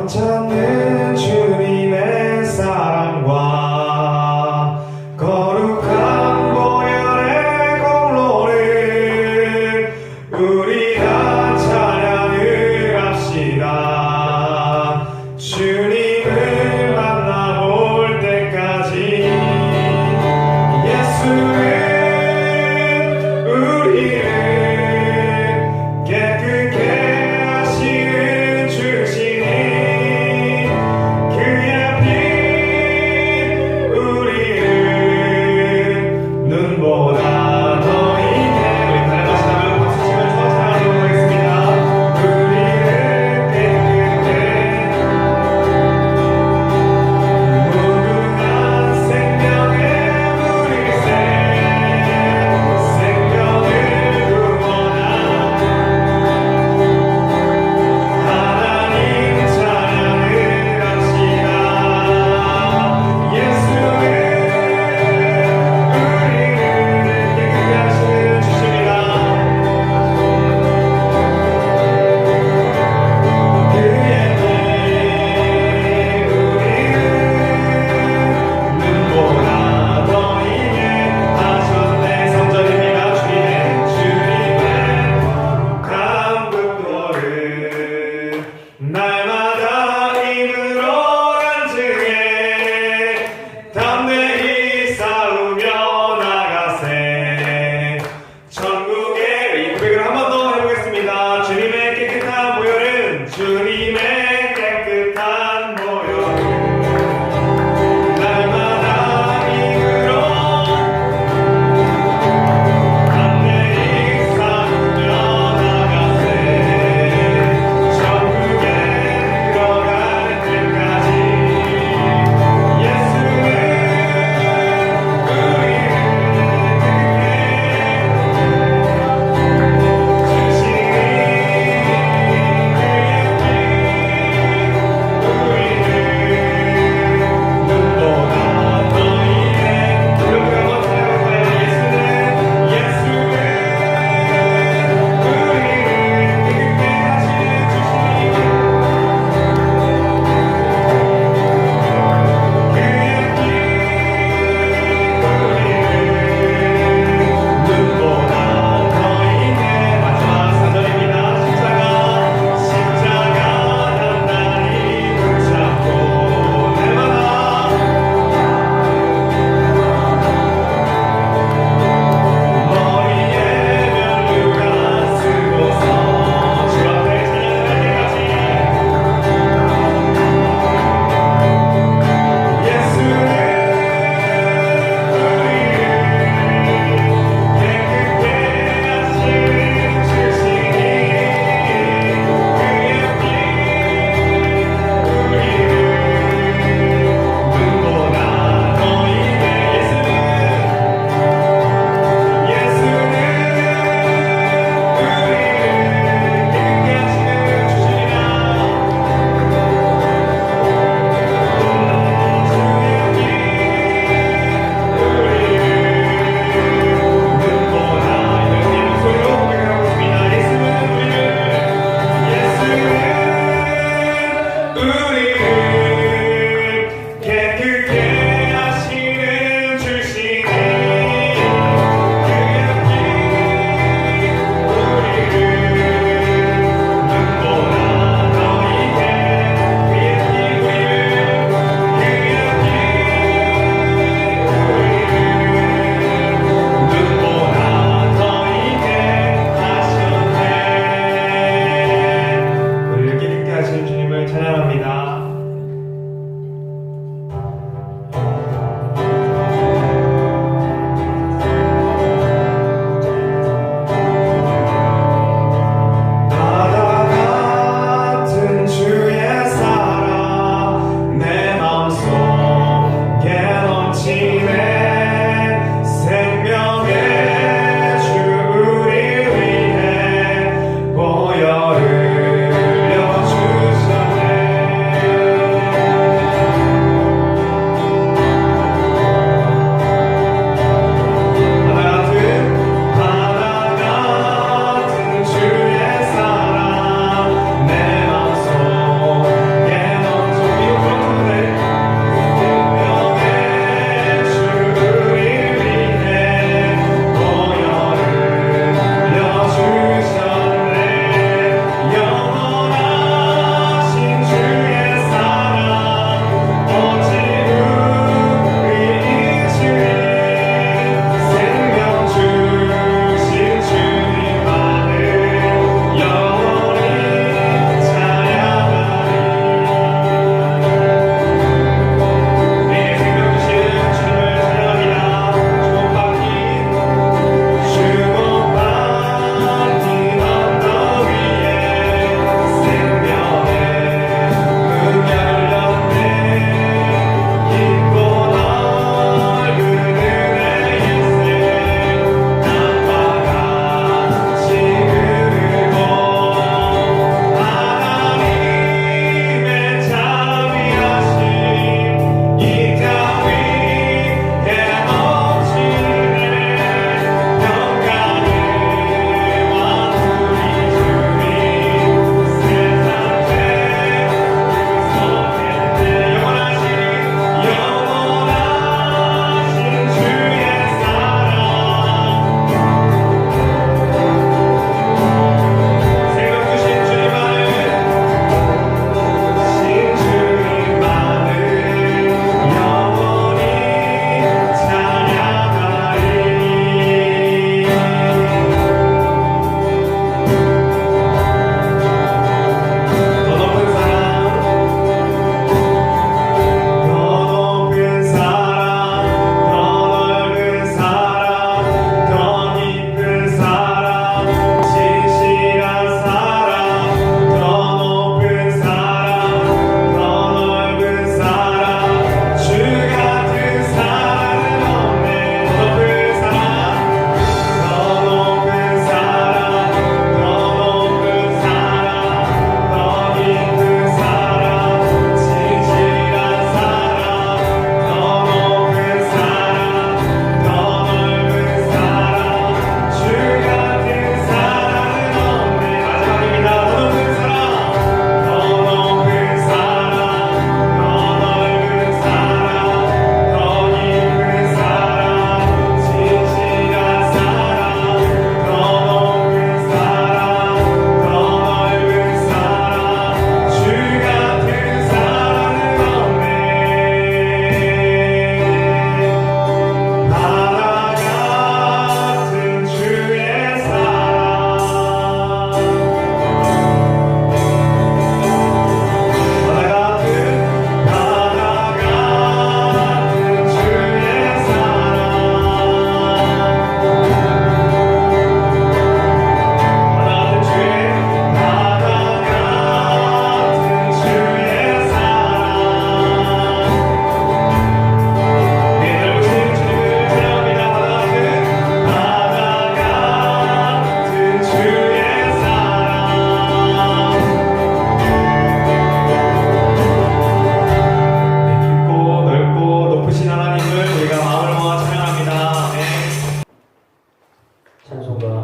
넘쳐는 주님의 사랑과 거룩한 보혈의 공로를 우리 다 찬양을 합시다. 주님을 만나볼 때까지 예수는 우리를 깨끗게 하시는 주시니 그의 피 우리를 눈보다 더 있게 우리 다른 박수 치면서 찬양하도록 하겠습니다. 우리를 깨끗게 무궁한 생명의 물새 생명을 구원한 하나님 찬양을 합시다. 예수는 우리를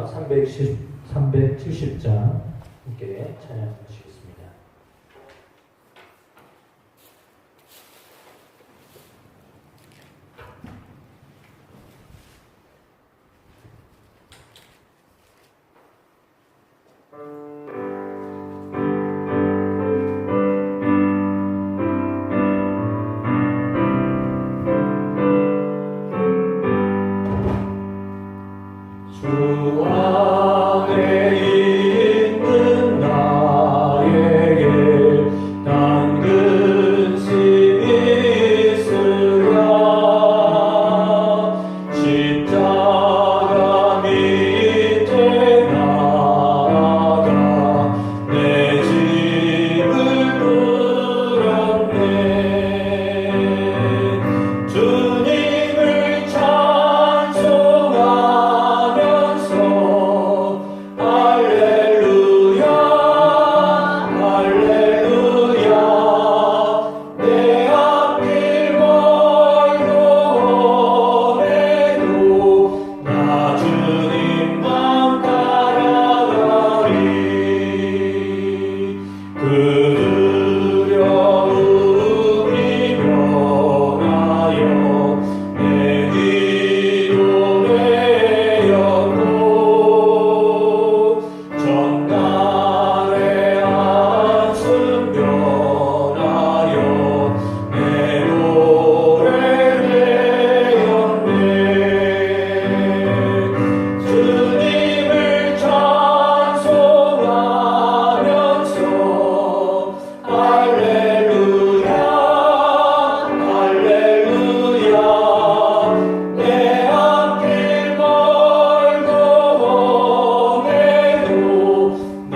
찬송가 370장 함께 찬양하시겠습니다. 주 안에 있는 나에게 단 근심이 있으랴 십자가 밑에 나아가 내 집을 누렸네 주님을 찬송하면서 할렐루야 할렐루야 내 앞길 멀고 오매도 나 주님만 따라가리 그 두려움이 변하여 내 뒤로 내렸고 전날의 한숨 변하여 내 노래 되었네 주님을 찬송하면서 할렐루야 할렐루야 내 앞길 멀고 오매도 나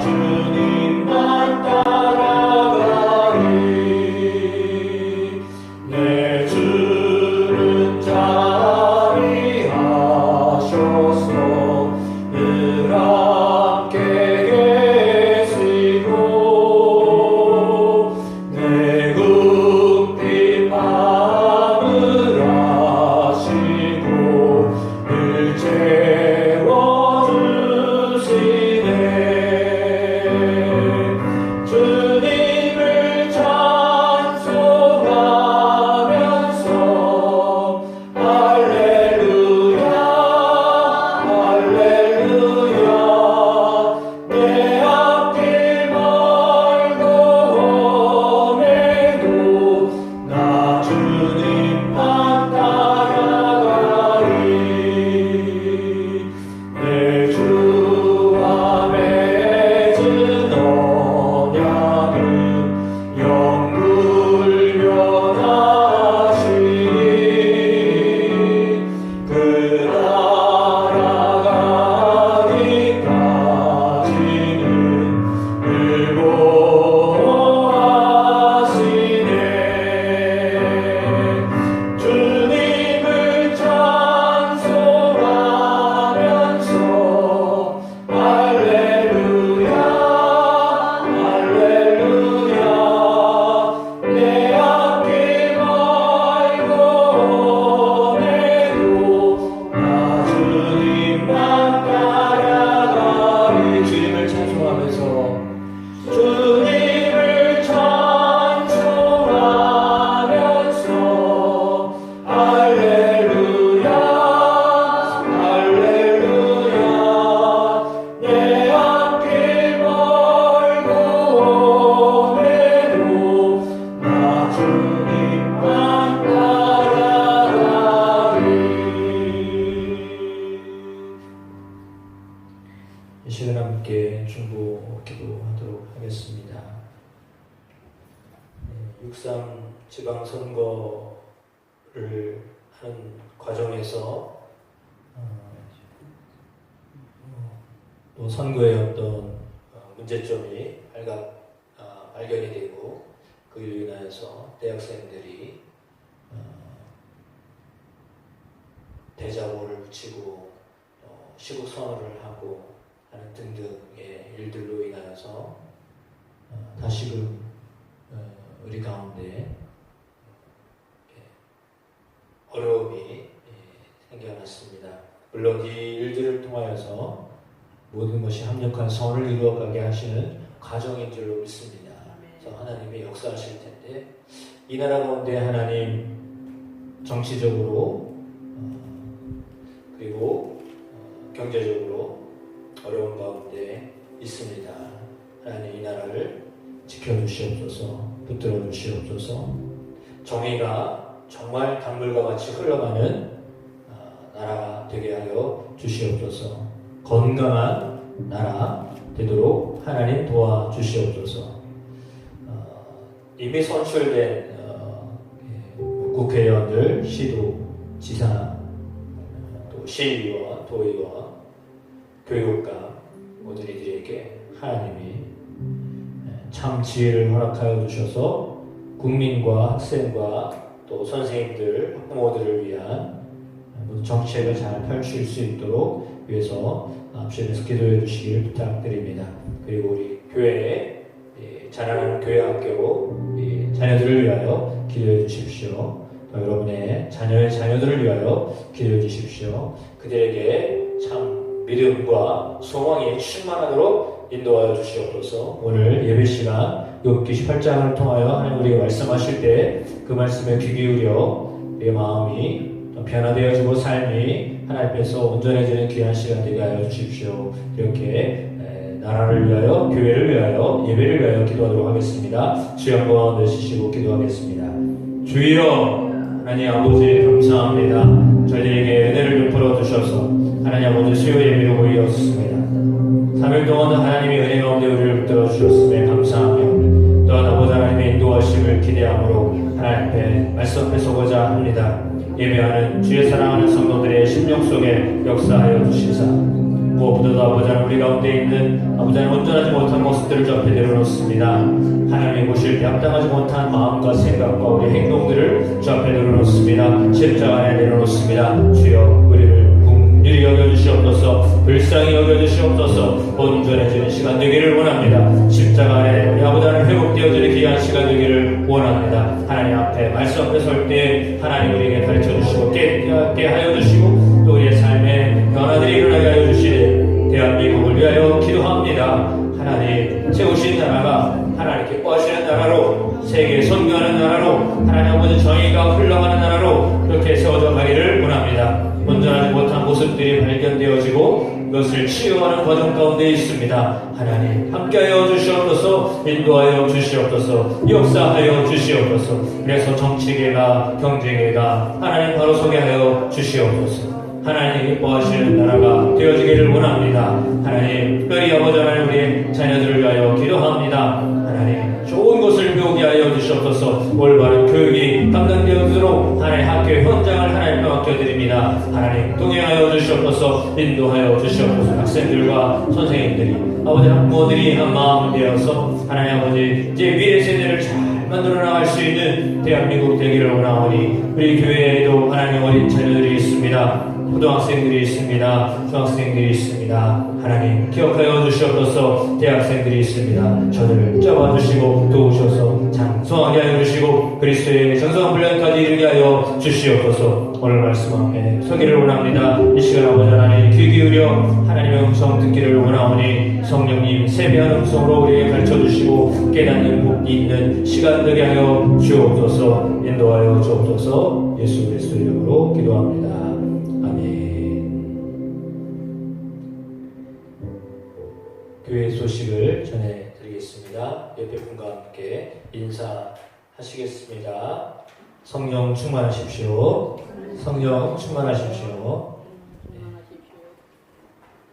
주님만 따라가리 내 주는 자리하셔서 늘 함께 계시고 내 궁핍 밤을 아시고 늘 채워주시네 주님을 찬송하면서 할렐루야 할렐루야 내 앞길 멀고 오매도 나 주님만 따라가리 내 주와 맺은 언약은 영불변하시니 그 나라가기까지는 늘 보호하시네 주님을 찬송하면서 할렐루야 할렐루야 내 앞길 멀고 오매도 나 주님만 따라가리 주님을 찬송하면서 주님을 찬송하면서 할렐루야 할렐루야 내 앞길 멀고 오매도 나 주님만 따라가리 이 시간 함께 중보 기도하도록 하겠습니다. 육상 지방선거를 하는 과정에서 또 선거의 어떤 문제점이 발견이 되고 그로 인하여서 대학생들이 대자보를 붙이고 시국 선언을 하고 하는 등등의 일들로 인하여서 다시금 우리 가운데 어려움이 생겨났습니다. 물론 이 일들을 통하여서 모든 것이 합력한 선을 이루어가게 하시는 과정인 줄로 믿습니다. 그래서 하나님의 역사하실 텐데 이 나라 가운데 하나님 정치적으로 그리고 경제적으로 어려운 가운데 있습니다. 하나님 이 나라를 지켜주시옵소서, 붙들어 주시옵소서. 정의가 정말 강물과 같이 흘러가는 나라가 되게 하여 주시옵소서. 건강한 나라 되도록 하나님 도와주시옵소서. 이미 선출된 국회의원들, 시도지사, 또 시의원, 도의원, 교육감 모든 이들에게 하나님이 참 지혜를 허락하여 주셔서 국민과 학생과 또 선생님들, 학부모들을 위한 모든 정책을 잘 펼칠 수 있도록 위해서 앞전에서 기도해 주시길 부탁드립니다. 그리고 우리 교회에 자라나는 교회학교 자녀들을 위하여 기도해 주십시오. 또 여러분의 자녀의 자녀들을 위하여 기도해 주십시오. 그들에게 참 믿음과 소망이 충만하도록 인도하여 주시옵소서. 오늘 예배 시간 욥기 18장을 통하여 하나님 우리가 말씀하실 때 그 말씀에 귀 기울여 내 마음이 변화되어지고 삶이 하나님 앞에서 온전해지는 귀한 시간 되게 하여 주십시오. 이렇게 나라를 위하여, 교회를 위하여, 예배를 위하여 기도하도록 하겠습니다. 주여 한번 내쉬시고 기도하겠습니다. 주여 하나님 아버지 감사합니다. 저희에게 은혜를 베풀어 주셔서 하나님 아버지 수요 예배로 모이었습니다. 3일 동안 하나님의 은혜 가운데 우리를 붙들어 주셨음에 감사하며 또한 아버지 하나님의 인도하심을 기대함으로 하나님 앞에 말씀 앞에 서고자 합니다. 예배하는 주의 사랑하는 성도들의 심령 속에 역사하여 주시사 무엇보다도 아버지 하나님 우리 가운데 있는 아버지 하나님 온전하지 못한 모습들을 저 앞에 내려놓습니다. 하나님의 보실 때 합당하지 못한 마음과 생각과 우리 행동들을 저 앞에 내려놓습니다. 십자가 안에 내려놓습니다. 주여 우리를 긍휼히 여겨주시옵소서, 불쌍히 여겨주시옵소서. 온전해지는 시간 되기를 원합니다. 십자가 안에 우리 아버지 하나님 회복되어지는 귀한 시간 되기를 원합니다. 하나님 앞에 말씀 앞에 설 때 하나님 우리에게 가르쳐 주시고 깨닫게 하여 주시고 또 우리의 삶에 변화들이 일어나게 하여 주시되 대한민국을 위하여 기도합니다. 하나님 세우신 나라가 하나님 기뻐하시는 나라로, 세계에 선교하는 나라로, 하나님 아버지 정의가 흘러가는 나라로 그렇게 세워져 가기를 원합니다. 온전하지 못한 모습들이 발견되어지고 이것을 치유하는 과정 가운데 있습니다. 하나님 함께하여 주시옵소서, 인도하여 주시옵소서, 역사하여 주시옵소서. 그래서 정치계가, 경제계가 하나님 바로 서게 하여 주시옵소서. 하나님 기뻐하시는 나라가 되어지기를 원합니다. 하나님 특별히 아버지 하나님 우리 자녀들을 위하여 기도합니다. 하나님 좋은 것을 배우게 하여 주시옵소서. 올바른 교육이 감당되어지도록 하나님 학교 현장을 하나님께 맡겨드립니다. 하나님 동행하여 주시옵소서, 인도하여 주시옵소서. 학생들과 선생님들이 아버지 학부모들이 한 마음을 되어서 하나님 아버지 이제 미래 세대를 잘 만들어 나갈 수 있는 대한민국 되기를 원하오니 우리 교회에도 하나님 어린 자녀들이 있습니다. 고등학생들이 있습니다. 중학생들이 있습니다. 하나님 기억하여 주시옵소서. 대학생들이 있습니다. 저들을 잡아주시고 도우셔서 장성하게 하여 주시고 그리스도의 정성한 분량까지 이르게 하여 주시옵소서. 오늘 말씀 앞에 서기를 원합니다. 이 시간 아버지 하나님 귀 기울여 하나님의 음성 듣기를 원하오니 성령님 세미한 음성으로 우리에게 가르쳐주시고 깨닫는 복이 있는 시간 되게 하여 주옵소서. 인도하여 주옵소서. 예수 그리스도 이름으로 기도합니다. 교회 소식을 전해드리겠습니다. 옆에 분과 함께 인사하시겠습니다. 성령 충만하십시오. 성령 충만하십시오.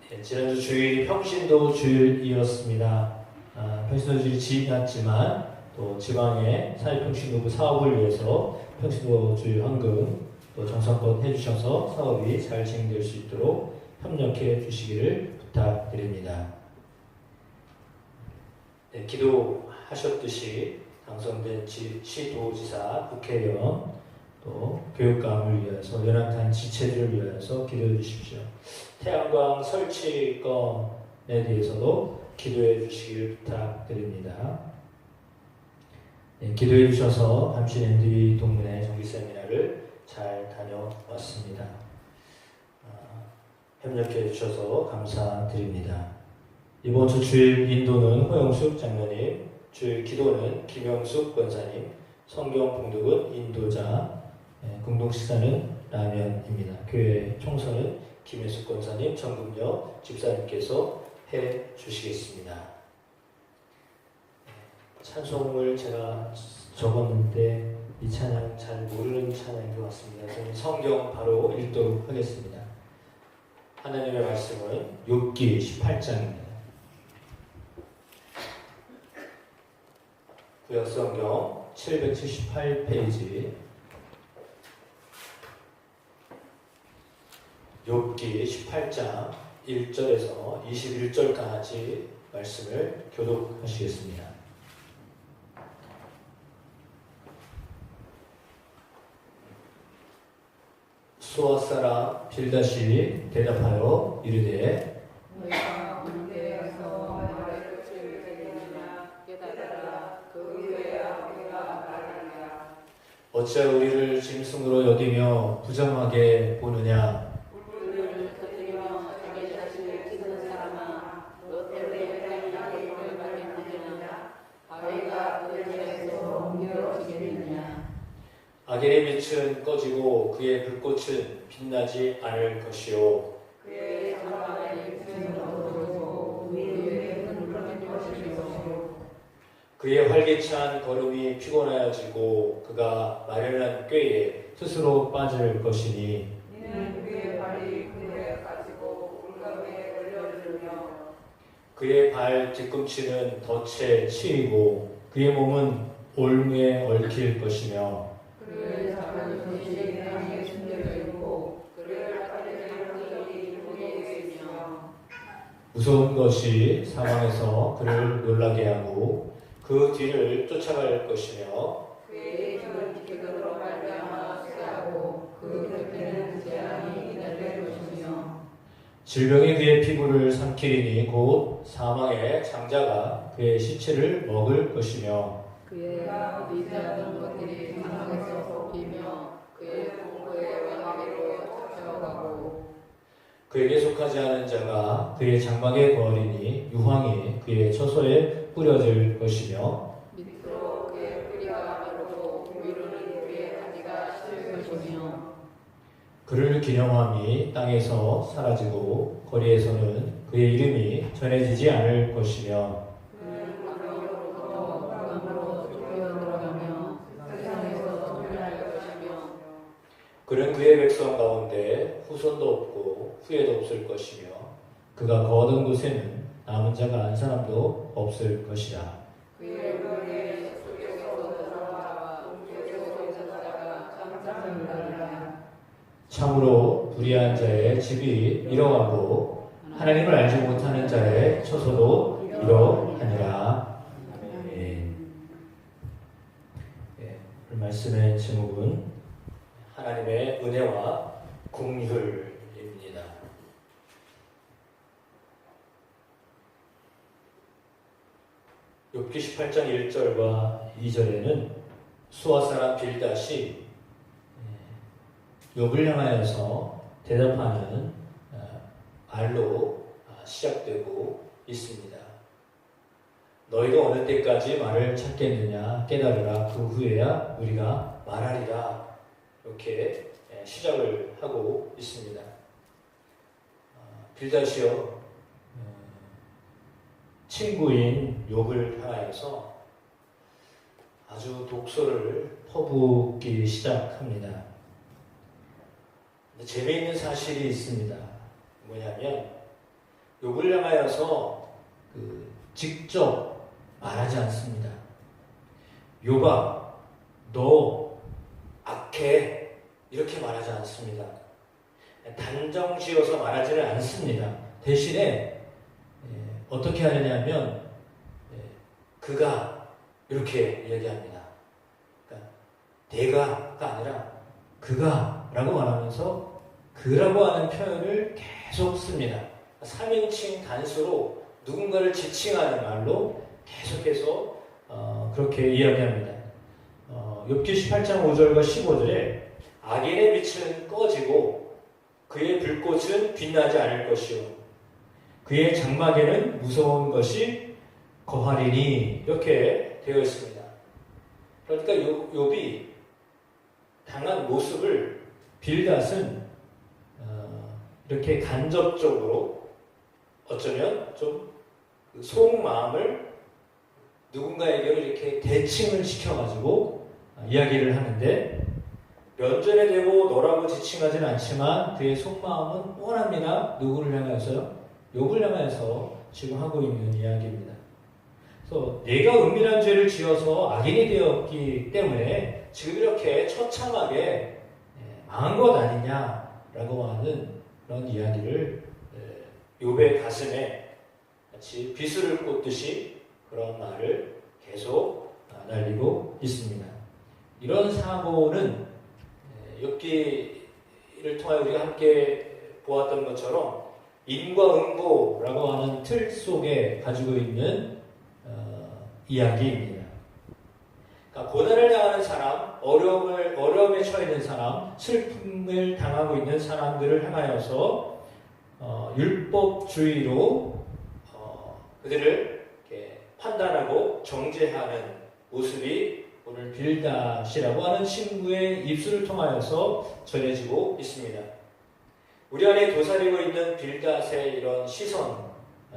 네, 지난주 주일이 평신도 주일이었습니다. 평신도 주일이 지났지만 또 지방의 사회평신도부 사업을 위해서 평신도 주일 헌금 또 정성껏 해주셔서 사업이 잘 진행될 수 있도록 협력해 주시기를 부탁드립니다. 네, 기도하셨듯이 당선된 시도지사, 국회의원, 또 교육감을 위해서 연합한 지체들을 위해서 기도해 주십시오. 태양광 설치건에 대해서도 기도해 주시길 부탁드립니다. 네, 기도해 주셔서 감시랜드리 동문회 정기 세미나를 잘 다녀왔습니다. 협력해 주셔서 감사드립니다. 이번 주 주일 인도는 호영숙 장로님, 주일 기도는 김영숙 권사님, 성경 봉독은 인도자, 공동 식사는 라면입니다. 교회 총선은 김혜숙 권사님, 정금여 집사님께서 해 주시겠습니다. 찬송을 제가 적었는데 이 찬양 잘 모르는 찬양인 것 같습니다. 저는 성경 바로 읽도록 하겠습니다. 하나님의 말씀은 욥기 18장입니다. 구약성경 778페이지 욥기 18장 1절에서 21절까지 말씀을 교독하시겠습니다. 수아 사람 빌닷이 대답하여 이르되 너희가 문대에서 나를 끝을 내리느냐 깨달아라. 그 후에야 우리가 말하리라. 어찌 우리를 짐승으로 여기며 부정하게 보느냐. 물을 터뜨리며 자기 자신을 찢는 사람아, 너 때문에 땅이 힘을 말겠느냐. 바위가 그 자리에서 옮겨지겠느냐. 악인의 빛은 꺼지고 그의 불꽃은 빛나지 않을 것이요. 그의 장막의 빛은 어두워지고 위에 흩어질 것이요. 그의 활기찬 걸음이 피곤하여지고 그가 마련한 꾀에 스스로 빠질 것이니 이는 그의 발이 그에 가지고 물감에 걸려들며 그의 발 뒤꿈치는 덫에 치이고 그의 몸은 올무에 얽힐 것이며 그를 잡은 손이 땅에 숨겨져 있고 그를 따르는 흔적이 물에 있으며 무서운 것이 사방에서 그를 놀라게 하고 그 뒤를 쫓아갈 것이며 그의 힘은 기근으로 말미암아 쇠하고 그 곁에는 재앙이 기다릴 것이며 질병이 그의 피부를 삼키리니 곧 사망의 장자가 그의 시체를 먹을 것이며 그의 미세한 것들이 사방에서 섞이며 그의 공고의 왕에게로 잡혀가고 그에게 속하지 않은 자가 그의 장막에 거하리니 유황이 그의 처소에 뿌려질 것이며 밑으로 그의 뿌리가 마르고 위로는 그의 가지가 실 것이며 그를 기념함이 땅에서 사라지고 거리에서는 그의 이름이 전해지지 않을 것이며 그는 광야로부터 강으로 쫓겨 들어가며 세상에서 쫓겨날 것이며 그는 그의 백성 가운데 후손도 없고 후예도 없을 것이며 그가 거하던 곳에는 남은 자가 한 사람도 없을 것이라. 그의 물에 서쪽에서 들어와 동쪽에서 오는 자가 깜짝이라. 참으로 불의한 자의 집이 이러하고 하나님을 알지 못하는 자의 처소도 이러하니라. 아멘. 오늘 말씀의 제목은 하나님의 은혜와 긍휼입니다. 욥기 18장 1절과 2절에는 수아 사람 빌닷이 욥을 향하여서 대답하는 말로 시작되고 있습니다. 너희가 어느 때까지 말을 찾겠느냐 깨달으라. 그 후에야 우리가 말하리라. 이렇게 시작을 하고 있습니다. 빌닷이요 친구인 욥을 향하여서 아주 독소를 퍼붓기 시작합니다. 근데 재미있는 사실이 있습니다. 뭐냐면 욥을 향하여서 직접 말하지 않습니다. 욥아, 너 악해 이렇게 말하지 않습니다. 단정지어서 말하지는 않습니다. 대신에 어떻게 하느냐면 그가 이렇게 이야기합니다. 그러니까 내가가 아니라 그가 라고 말하면서 그라고 하는 표현을 계속 씁니다. 3인칭 단수로 누군가를 지칭하는 말로 계속해서 그렇게 이야기합니다. 욥기 18장 5절과 15절에 악인의 빛은 꺼지고 그의 불꽃은 빛나지 않을 것이요 그의 장막에는 무서운 것이 거하리니 이렇게 되어 있습니다. 그러니까 욥이 당한 모습을 빌닷은 이렇게 간접적으로 어쩌면 좀 속마음을 누군가에게 이렇게 대칭을 시켜가지고 이야기를 하는데 면전에 대고 너라고 지칭하지는 않지만 그의 속마음은 뻔합니다. 누구를 향해서요? 욥을 향해서 지금 하고 있는 이야기입니다. 그래서 내가 은밀한 죄를 지어서 악인이 되었기 때문에 지금 이렇게 처참하게 망한 것 아니냐라고 하는 그런 이야기를 욥의 가슴에 마치 비수를 꽂듯이 그런 말을 계속 날리고 있습니다. 이런 사고는 욥기를 통하여 우리가 함께 보았던 것처럼 인과응보라고 하는 틀 속에 가지고 있는 이야기입니다. 그러니까 고난을 당하는 사람, 어려움에 처해 있는 사람, 슬픔을 당하고 있는 사람들을 향하여서 율법주의로 그들을 이렇게 판단하고 정죄하는 모습이 오늘 빌닷이라고 하는 친구의 입술을 통하여서 전해지고 있습니다. 우리 안에 도사리고 있는 빌닷의 이런 시선,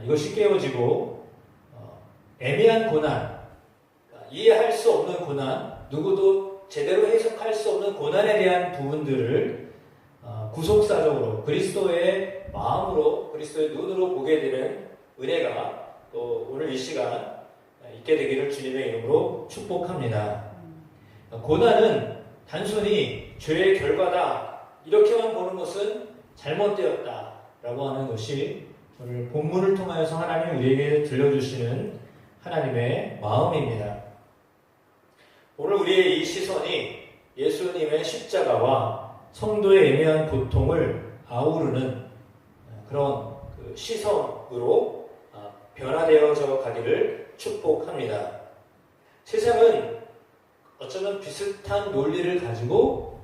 이것이 깨어지고 애매한 고난, 이해할 수 없는 고난, 누구도 제대로 해석할 수 없는 고난에 대한 부분들을 구속사적으로 그리스도의 마음으로 그리스도의 눈으로 보게 되는 은혜가 또 오늘 이 시간 있게 되기를 주님의 이름으로 축복합니다. 고난은 단순히 죄의 결과다 이렇게만 보는 것은 잘못되었다라고 하는 것이 오늘 본문을 통하여서 하나님 우리에게 들려주시는 하나님의 마음입니다. 오늘 우리의 이 시선이 예수님의 십자가와 성도의 애매한 고통을 아우르는 그런 시선으로 변화되어져 가기를 축복합니다. 세상은 어쩌면 비슷한 논리를 가지고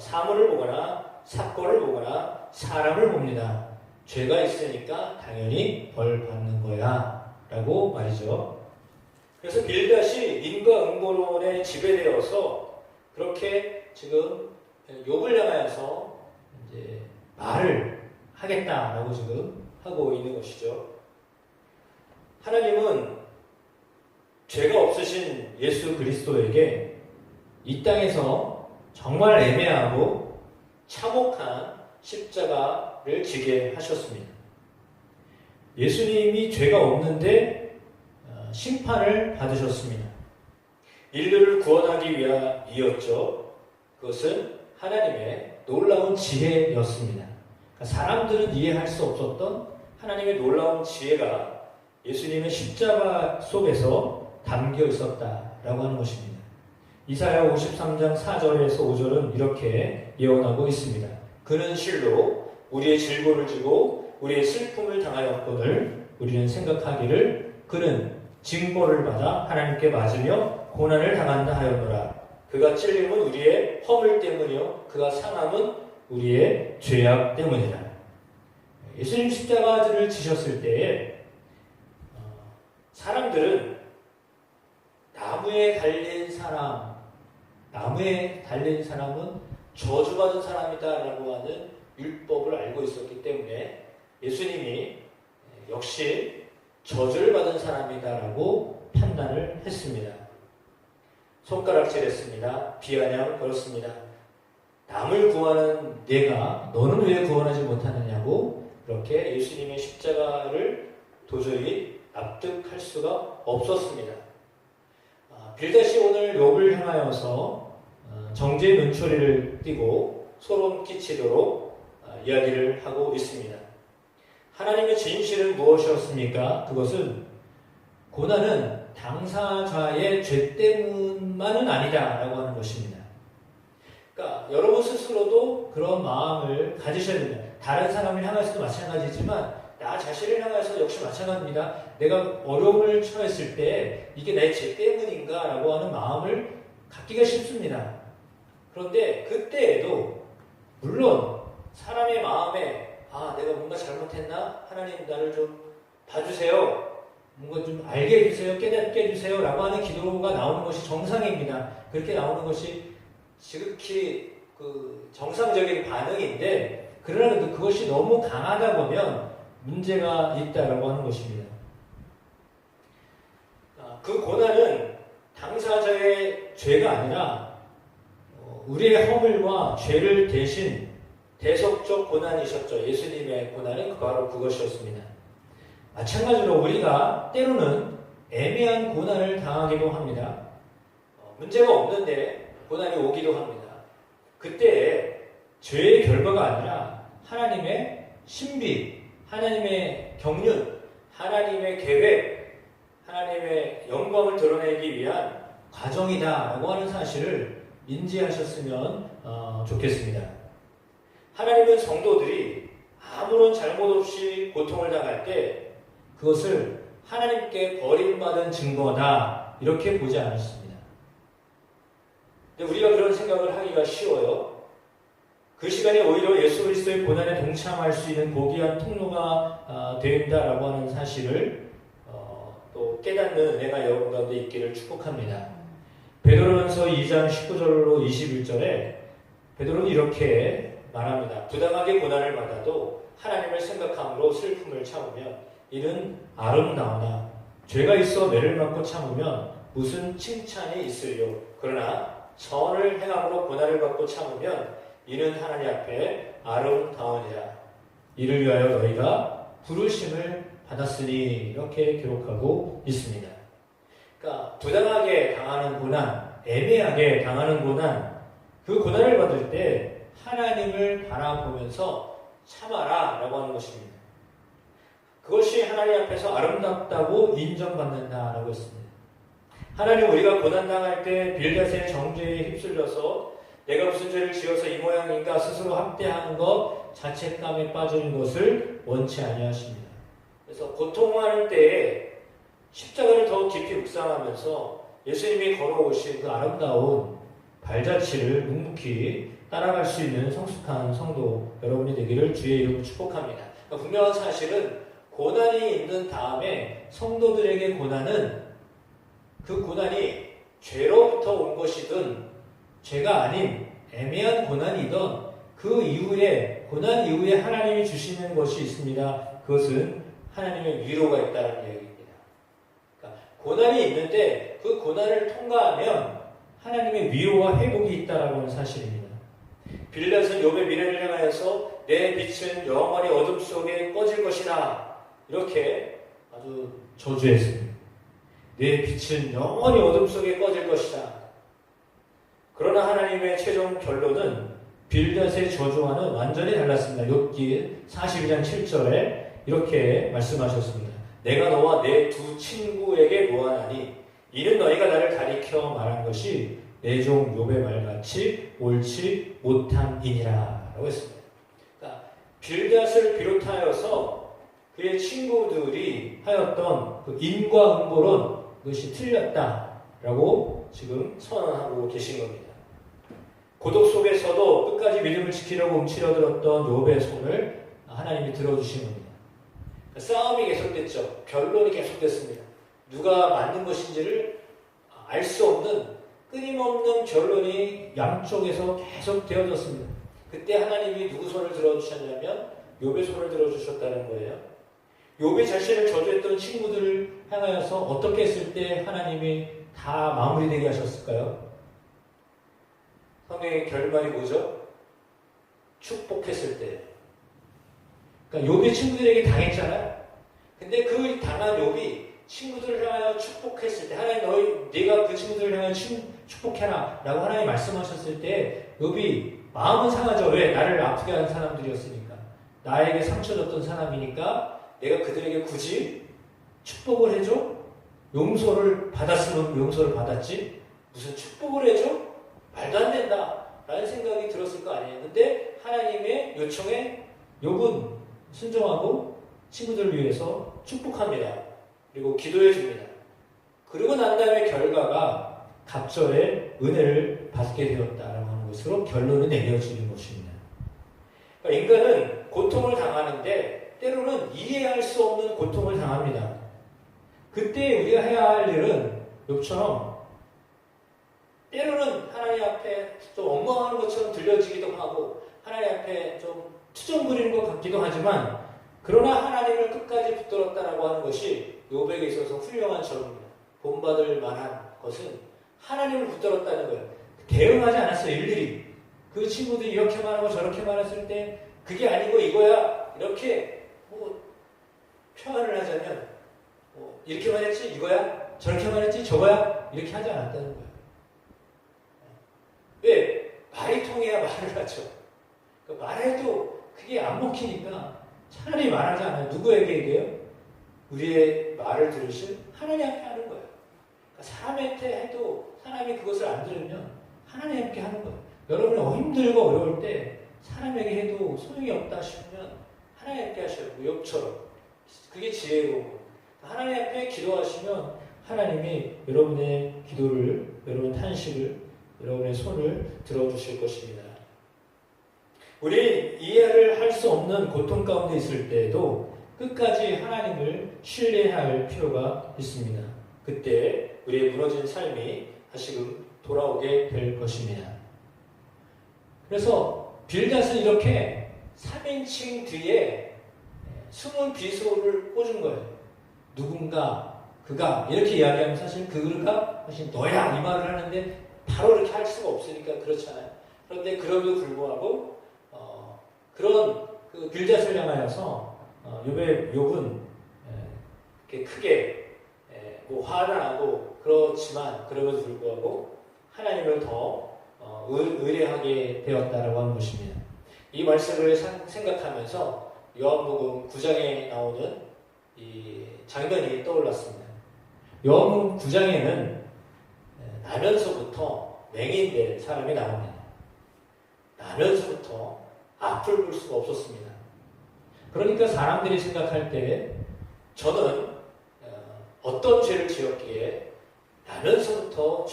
사물을 보거나 사건을 보거나 사람을 봅니다. 죄가 있으니까 당연히 벌 받는 거야 라고 말이죠. 그래서 빌닷이 인과응보론에 지배되어서 그렇게 지금 욥을 향하여서 이제 말을 하겠다라고 지금 하고 있는 것이죠. 하나님은 죄가 없으신 예수 그리스도에게 이 땅에서 정말 애매하고 참혹한 십자가를 지게 하셨습니다. 예수님이 죄가 없는데 심판을 받으셨습니다. 인류를 구원하기 위함이었죠. 그것은 하나님의 놀라운 지혜였습니다. 그러니까 사람들은 이해할 수 없었던 하나님의 놀라운 지혜가 예수님의 십자가 속에서 담겨 있었다라고 하는 것입니다. 이사야 53장 4절에서 5절은 이렇게 예언하고 있습니다. 그는 실로 우리의 질고를 지고 우리의 슬픔을 당하였거늘 우리는 생각하기를 그는 징벌을 받아 하나님께 맞으며 고난을 당한다 하였노라. 그가 찔림은 우리의 허물 때문이요 그가 상함은 우리의 죄악 때문이라. 예수님 십자가를 지셨을 때에 사람들은 나무에 달린 사람은 저주받은 사람이다라고 하는 율법을 알고 있었기 때문에 예수님이 역시 저주를 받은 사람이다라고 판단을 했습니다. 손가락질했습니다. 비아냥 걸었습니다. 남을 구하는 내가 너는 왜 구원하지 못하느냐고 그렇게 예수님의 십자가를 도저히 납득할 수가 없었습니다. 빌닷이 오늘 욥을 향하여서 정죄의 눈초리를 띄고 소름 끼치도록 이야기를 하고 있습니다. 하나님의 진실은 무엇이었습니까? 그것은 고난은 당사자의 죄 때문만은 아니다라고 하는 것입니다. 그러니까 여러분 스스로도 그런 마음을 가지셔야 됩니다. 다른 사람을 향해서도 마찬가지지만 나 자신을 향해서 역시 마찬가지입니다. 내가 어려움을 처했을 때 이게 내 죄 때문인가 라고 하는 마음을 갖기가 쉽습니다. 그런데 그때에도 물론 사람의 마음에 내가 뭔가 잘못했나? 하나님 나를 좀 봐주세요. 뭔가 좀 알게 해주세요. 깨닫게 해주세요. 라고 하는 기도가 나오는 것이 정상입니다. 그렇게 나오는 것이 지극히 정상적인 반응인데, 그러나 그것이 너무 강하다 보면 문제가 있다라고 하는 것입니다. 그 고난은 당사자의 죄가 아니라 우리의 허물과 죄를 대신 대속적 고난이셨죠. 예수님의 고난은 바로 그것이었습니다. 마찬가지로 우리가 때로는 애매한 고난을 당하기도 합니다. 문제가 없는데 고난이 오기도 합니다. 그때 죄의 결과가 아니라 하나님의 신비, 하나님의 경륜, 하나님의 계획, 하나님의 영광을 드러내기 위한 과정이다라고 하는 사실을 인지하셨으면 좋겠습니다. 하나님은 성도들이 아무런 잘못 없이 고통을 당할 때 그것을 하나님께 버림받은 증거다 이렇게 보지 않으십니다. 근데 우리가 그런 생각을 하기가 쉬워요. 그 시간에 오히려 예수 그리스도의 고난에 동참할 수 있는 고귀한 통로가 된다라고 하는 사실을 또 깨닫는 은혜가 여러분 가운데 있기를 축복합니다. 베드로전서 2장 19절로 21절에 베드로는 이렇게 말합니다. 부당하게 고난을 받아도 하나님을 생각함으로 슬픔을 참으면 이는 아름다우나 죄가 있어 매를 맞고 참으면 무슨 칭찬이 있으리요. 그러나 선을 행함으로 고난을 받고 참으면 이는 하나님 앞에 아름다우니라. 이를 위하여 너희가 부르심을 받았으니 이렇게 기록하고 있습니다. 그러니까 부당하게 당하는 고난, 애매하게 당하는 고난, 그 고난을 받을 때 하나님을 바라보면서 참아라 라고 하는 것입니다. 그것이 하나님 앞에서 아름답다고 인정받는다라고 했습니다. 하나님 우리가 고난당할 때 빌닷의 정죄에 휩쓸려서 내가 무슨 죄를 지어서 이 모양인가 스스로 학대하는 것, 자책감에 빠지는 것을 원치 아니하십니다. 그래서 고통하는 때에 십자가를 더 깊이 묵상하면서 예수님이 걸어오신 그 아름다운 발자취를 묵묵히 따라갈 수 있는 성숙한 성도 여러분이 되기를 주의 이름으로 축복합니다. 그러니까 분명한 사실은 고난이 있는 다음에 성도들에게 고난은 그 고난이 죄로부터 온 것이든 죄가 아닌 애매한 고난이든 그 이후에 고난 이후에 하나님이 주시는 것이 있습니다. 그것은 하나님의 위로가 있다는 얘기입니다. 그러니까 고난이 있는데 그 고난을 통과하면 하나님의 위로와 회복이 있다라고 하는 사실입니다. 빌닷은 욥의 미래를 향하여서 내 빛은 영원히 어둠 속에 꺼질 것이다. 이렇게 아주 저주했습니다. 내 빛은 영원히 어둠 속에 꺼질 것이다. 그러나 하나님의 최종 결론은 빌닷의 저주와는 완전히 달랐습니다. 욥기 42장 7절에 이렇게 말씀하셨습니다. 내가 너와 내 두 친구에게 모하나니 이는 너희가 나를 가리켜 말한 것이 내 종 욥의 말같이 옳지 못함이니라 라고 했습니다. 그러니까 빌닷을 비롯하여서 그의 친구들이 하였던 그 인과응보론 그것이 틀렸다라고 지금 선언하고 계신 겁니다. 고독 속에서도 끝까지 믿음을 지키려고 움츠려들었던 욥의 손을 하나님이 들어주신 겁니다. 싸움이 계속됐죠. 변론이 계속됐습니다. 누가 맞는 것인지를 알 수 없는 끊임없는 변론이 양쪽에서 계속 되어졌습니다. 그때 하나님이 누구 손을 들어주셨냐면 욥의 손을 들어주셨다는 거예요. 욥이 자신을 저주했던 친구들을 향하여서 어떻게 했을 때 하나님이 다 마무리되게 하셨을까요? 성경의 결말이 뭐죠? 축복했을 때. 그러니까 욥이 친구들에게 당했잖아요. 근데 그 당한 욥이 친구들을 향하여 축복했을 때 하나님 네가 그 친구들을 향하여 축복해라 라고 하나님 말씀하셨을 때 욥이 마음은 상하죠. 왜? 나를 아프게 한 사람들이었으니까. 나에게 상처 줬던 사람이니까 내가 그들에게 굳이 축복을 해줘? 용서를 받았으면 용서를 받았지 무슨 축복을 해줘? 말도 안 된다 라는 생각이 들었을 거 아니에요. 근데 하나님의 요청에 욥은 순종하고 친구들을 위해서 축복합니다. 그리고 기도해 줍니다. 그러고 난 다음에 결과가 갑절의 은혜를 받게 되었다라고 하는 것으로 결론이 내려지는 것입니다. 그러니까 인간은 고통을 당하는데 때로는 이해할 수 없는 고통을 당합니다. 그때 우리가 해야 할 일은 욥처럼 때로는 하나님 앞에 좀 엉망하는 것처럼 들려지기도 하고 하나님 앞에 좀 투정 부리는 것 같기도 하지만 그러나 하나님을 끝까지 붙들었다라고 하는 것이 욥에게 있어서 훌륭한 점입니다. 본받을 만한 것은 하나님을 붙들었다는 거예요. 대응하지 않았어요. 일일이. 그 친구들이 이렇게 말하고 저렇게 말했을 때 그게 아니고 이거야. 이렇게 뭐 표현을 하자면 이렇게 말했지 이거야. 저렇게 말했지 저거야. 이렇게 하지 않았다는 거예요. 왜? 말이 통해야 말을 하죠. 말해도 그게 안 먹히니까 차라리 말하지 않아요. 누구에게 얘기해요? 우리의 말을 들으실 하나님 앞에 하는 거예요. 그러니까 사람한테 해도 사람이 그것을 안 들으면 하나님께 하는 거예요. 여러분이 힘들고 어려울 때 사람에게 해도 소용이 없다 싶으면 하나님께 하셔요. 욥처럼. 그게 지혜로운 거예요. 하나님 앞에 기도하시면 하나님이 여러분의 기도를, 여러분의 탄식을, 여러분의 손을 들어주실 것입니다. 우리 이해를 할 수 없는 고통 가운데 있을 때에도 끝까지 하나님을 신뢰할 필요가 있습니다. 그때 우리의 무너진 삶이 다시금 돌아오게 될 것입니다. 그래서 빌닷은 이렇게 3인칭 뒤에 숨은 비소를 꽂은 거예요. 누군가, 그가 이렇게 이야기하면 사실 그가 사실 너야 이 말을 하는데 바로 이렇게 할 수가 없으니까 그렇잖아요. 그런데 그럼에도 불구하고 그런 그 빌닷을 향하여서 욥은 이렇게 크게 뭐 화는 나고 그렇지만 그럼에도 불구하고 하나님을 더 의뢰하게 되었다라고 하는 것입니다. 이 말씀을 생각하면서 요한복음 9장에 나오는 이 장면이 떠올랐습니다. 요한복음 9장에는 나면서부터 맹인된 사람이 나옵니다. 나면서부터 앞을 볼 수가 없었습니다. 그러니까 사람들이 생각할 때 저는 어떤 죄를 지었기에 나면서부터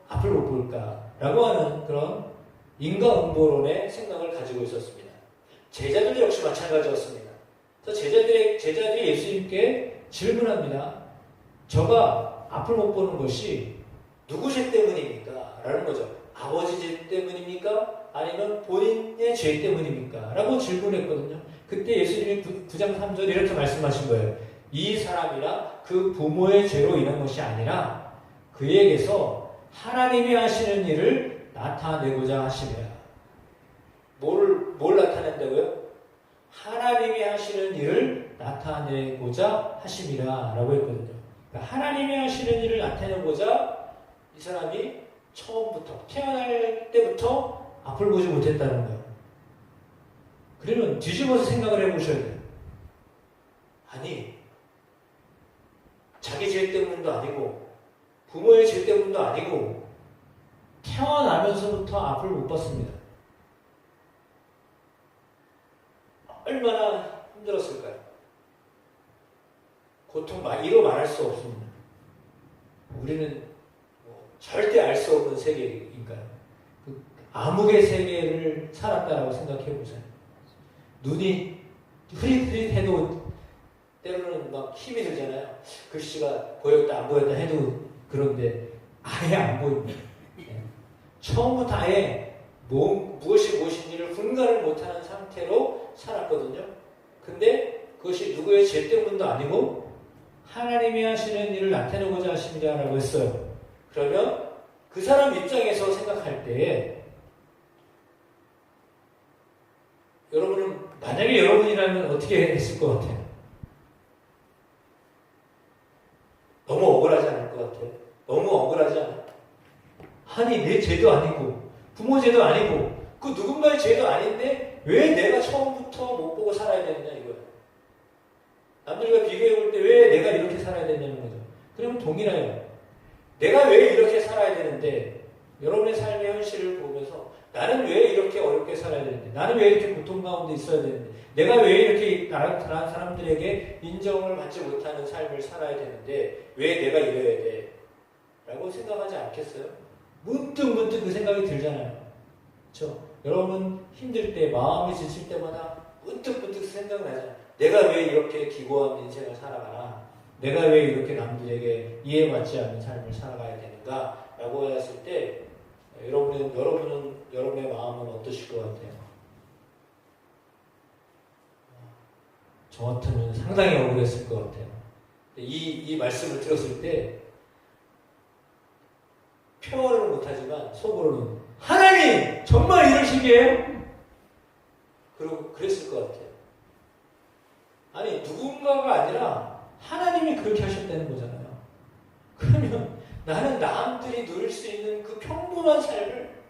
앞을 못 볼까라고 하는 그런 인과응보론의 생각을 가지고 있었습니다. 제자들 역시 마찬가지였습니다. 그래서 제자들이 예수님께 질문합니다. 저가 앞을 못 보는 것이 누구 죄 때문입니까? 라는 거죠. 아버지 죄 때문입니까? 아니면 본인의 죄 때문입니까? 라고 질문했거든요. 그때 예수님이 9장 3절 이렇게 말씀하신 거예요. 이 사람이나 그 부모의 죄로 인한 것이 아니라 그에게서 하나님이 하시는 일을 나타내고자 하시며 뭘 나타낸다고요? 하나님이 하시는 일을 나타내고자 하심이라 라고 했거든요. 그러니까 하나님이 하시는 일을 나타내고자 이 사람이 처음부터 태어날 때부터 앞을 보지 못했다는 거예요. 그러면 뒤집어서 생각을 해보셔야 돼요. 아니 자기 죄 때문도 아니고 부모의 죄 때문도 아니고 태어나면서부터 앞을 못 봤습니다. 얼마나 힘들었을까요? 고통 이로 말할 수 없습니다. 우리는 절대 알 수 없는 세계인가요? 그 암흑의 세계를 살았다라고 생각해 보세요. 눈이 흐릿흐릿해도 때로는 막 힘이 들잖아요. 글씨가 보였다 안 보였다 해도 그런데 아예 안 보입니다. 처음부터 아예 무엇이 무엇인지를 분간을 못하는 상태로 살았거든요. 근데 그것이 누구의 죄 때문도 아니고 하나님이 하시는 일을 나타내고자 하십니다라고 했어요. 그러면 그 사람 입장에서 생각할 때에 여러분은 만약에 여러분이라면 어떻게 했을 것 같아요? 너무 억울하지 않을 것 같아요? 너무 억울하지 않아요? 아니 내 죄도 아니고 부모 죄도 아니고 그 누군가의 죄도 아닌데 왜 내가 처음부터 못 보고 살아야 되느냐 이거예요. 남들과 비교해 볼 때 왜 내가 이렇게 살아야 되냐는 거죠. 그러면 동일해요. 내가 왜 이렇게 살아야 되는데 여러분의 삶의 현실을 보면서 나는 왜 이렇게 어렵게 살아야 되는데 나는 왜 이렇게 고통 가운데 있어야 되는데 내가 왜 이렇게 다른 사람들에게 인정을 받지 못하는 삶을 살아야 되는데 왜 내가 이래야 돼? 라고 생각하지 않겠어요? 문득 그 생각이 들잖아요. 그렇죠? 여러분 힘들 때, 마음이 지칠 때마다 문득문득 생각나잖아요. 내가 왜 이렇게 기고한 인생을 살아가나? 내가 왜 이렇게 남들에게 이해받지 않는 삶을 살아가야 되는가? 라고 했을 때 여러분의 마음은 어떠실 것 같아요? 저 같으면 상당히 억울했을 것 같아요. 이 말씀을 들었을 때 표현을 못하지만 속으로는 하나님! 정말 이러시게요? 그리고 그랬을 것 같아요. 아니 누군가가 아니라 하나님이 그렇게 하셨다는 거잖아요. 그러면 나는 남들이 누릴 수 있는 그 평범한 삶을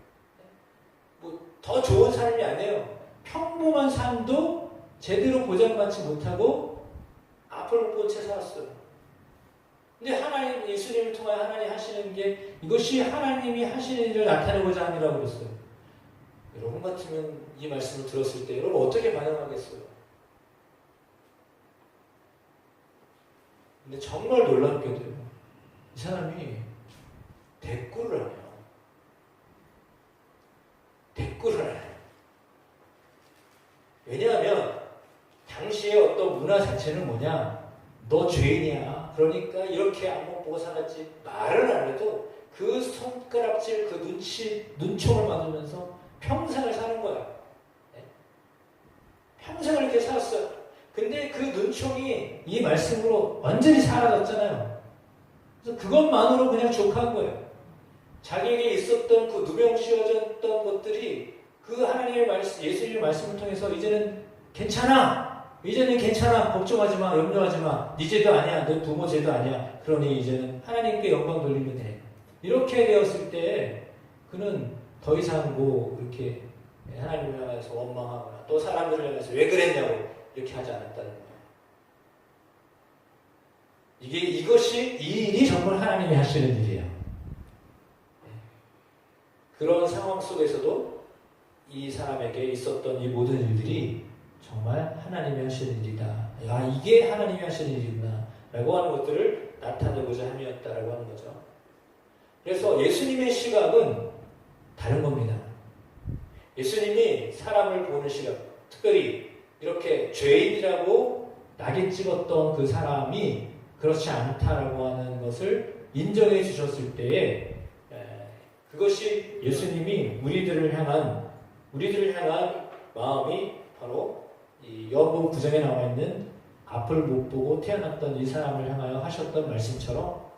뭐 더 좋은 삶이 아니에요. 평범한 삶도 제대로 보장받지 못하고 앞을 못 본 채 살았어요. 근데 하나님, 예수님을 통해 하나님 하시는 게 이것이 하나님이 하시는 일을 나타내고자 함이라고 그랬어요. 여러분 같으면 이 말씀을 들었을 때 여러분 어떻게 반응하겠어요? 근데 정말 놀랍게도 이 사람이 대꾸를 하네요. 대꾸를 하네요. 왜냐하면 당시의 어떤 문화 자체는 뭐냐? 너 죄인이야. 그러니까 이렇게 안목 보고 살았지. 말을 안 해도 그 손가락질, 그 눈총을 맞으면서 평생을 사는 거야. 네? 평생을 이렇게 살았어요. 근데 그 눈총이 이 말씀으로 완전히 사라졌잖아요. 그래서 그것만으로 그냥 족한 거예요. 자기에게 있었던 그 누명 씌워졌던 것들이 그 하나님의 말씀, 예수님의 말씀을 통해서 이제는 괜찮아. 이제는 괜찮아. 걱정하지 마. 염려하지 마. 네 죄도 아니야. 너 부모 죄도 아니야. 그러니 이제는 하나님께 영광 돌리면 돼. 이렇게 되었을 때 그는 더 이상 뭐 이렇게 하나님을 향해서 원망하거나 또 사람들을 향해서 왜 그랬냐고 이렇게 하지 않았다는 거예요. 이것이 이 일이 정말 하나님이 하시는 일이에요. 그런 상황 속에서도 이 사람에게 있었던 이 모든 일들이 정말 하나님이 하시는 일이다. 야, 이게 하나님이 하시는 일이구나. 라고 하는 것들을 나타내고자 함이었다라고 하는 거죠. 그래서 예수님의 시각은 다른 겁니다. 예수님이 사람을 보는 시각, 특별히 이렇게 죄인이라고 낙인 찍었던 그 사람이 그렇지 않다라고 하는 것을 인정해 주셨을 때에 그것이 예수님이 우리들을 향한 마음이 바로 이 요한복음 9장에 나와 있는 앞을 못 보고 태어났던 이 사람을 향하여 하셨던 말씀처럼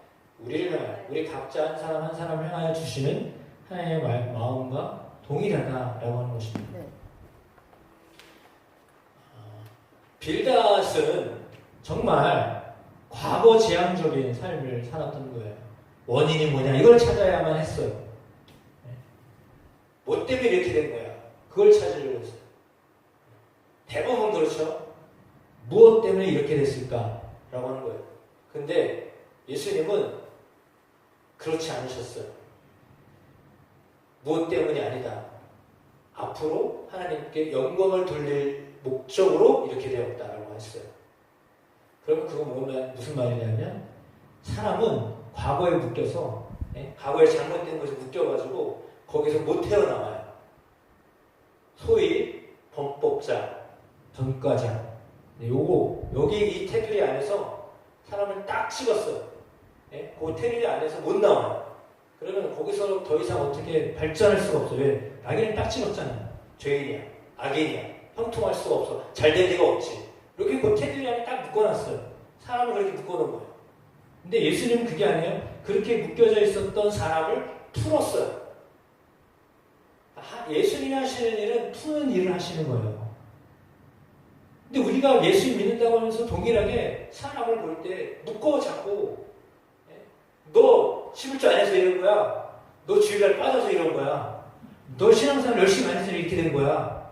우리를 향하여, 우리 각자 한 사람 한 사람을 향하여 주시는 하나님의 마음과 동일하다라고 하는 것입니다. 네. 빌닷은 정말 과거 지향적인 삶을 살았던 거예요. 원인이 뭐냐 이걸 찾아야만 했어요. 뭐 때문에 이렇게 된 거야? 그걸 찾으려고 했어요. 대부분 그렇죠. 무엇 때문에 이렇게 됐을까라고 하는 거예요. 근데 예수님은 그렇지 않으셨어요. 무엇 때문이 아니다. 앞으로 하나님께 영광을 돌릴 목적으로 이렇게 되었다라고 했어요. 그러면 그거 무슨 말이냐면 사람은 과거에 묶여서 과거에 잘못된 것에 묶여가지고 거기서 못 태어나와요. 소위 범법자, 전과자. 여기 이 테두리 안에서 사람을 딱 찍었어요. 그 테두리 안에서 못 나와요. 그러면 거기서 더 이상 어떻게 발전할 수가 없어요. 왜? 낙인을 딱 찍었잖아요. 죄인이야, 악인이야, 형통할 수가 없어. 잘 될 리가 없지. 이렇게 그 테두리 안에 딱 묶어놨어요. 사람을 그렇게 묶어놓은 거예요. 근데 예수님은 그게 아니에요. 그렇게 묶여져 있었던 사람을 풀었어요. 예수님이 하시는 일은 푸는 일을 하시는 거예요. 근데 우리가 예수 믿는다고 하면서 동일하게 사람을 볼 때 묶어 잡고 너 11조 안 해서 이런 거야. 너 주일날 빠져서 이런 거야. 너 신앙생활 열심히 안 해서 이렇게 된 거야.